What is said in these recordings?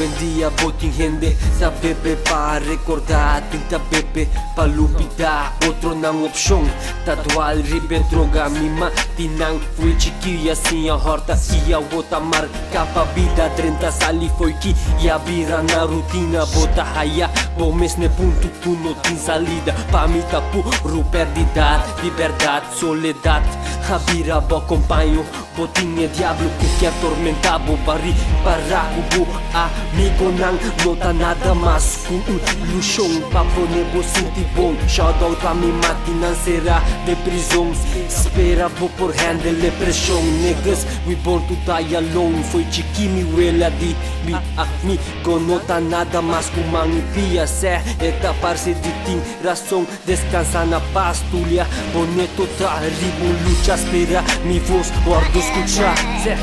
em dia botin rende. Sa bebe para recordar, tenta bebe para lupidar. Outro não opção, tatual ribe droga mima. Tinang fui chiquilla assim a horta e a outra marca pra vida 30 sali foi que e a vira na rotina bota raia. Bom mês ne ponto tu não tem salida. Pa mim tá puro perdidade, liberdade, soledade. A vira bo acompanho, botinha diablo que quer atormentar bo bari para o amigo não nota nada mais com luxão. Papo nebo sentir bom, shout out pra mim matina será de prisão. Espera bo por handle depressão. Niggas we born to die alone. Foi chiquimi wela di mi nota nada mais com manipia. Sé eta parce de tin razão. Descansa na paz tulia. Boneto tá ribo lucha. Espera mi voz guardo escuchar. Sé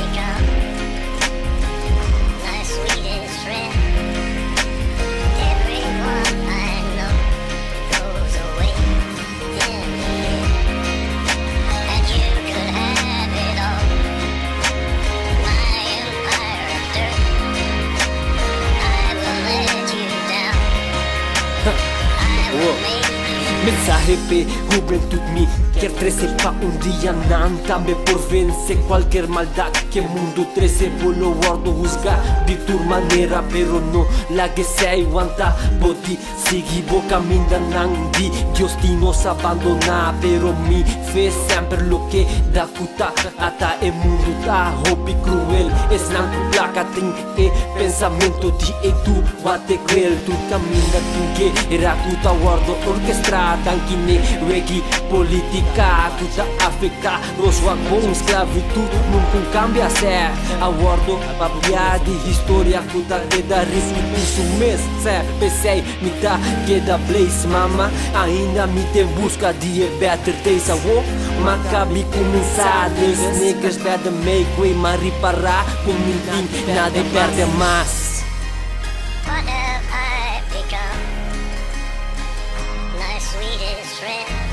mensaje pe juventud mi quer crescer pa dia não também por vencer qualquer maldade que mundo trece polo guardo juzgar de tua maneira pero no la que se aguanta pode seguir bo caminho não de Deus te nos abandonar pero mi fez sempre lo que da cuta ata e mundo tá hobby cruel es não placa tem e pensamento de e tu bate cruel tu caminha tu que era tu tá guardo orquestra tanquine reggae politica tu tá afecta os wagons esclavitud nunca cambia ser aguardo papia de história tu tá queda repetir isso mesmo pensei me dá queda place mama ainda me tem busca de better days macabi começar these niggas better make way mas reparar com ninguém nada perde mais. What have I become? My sweetest friend.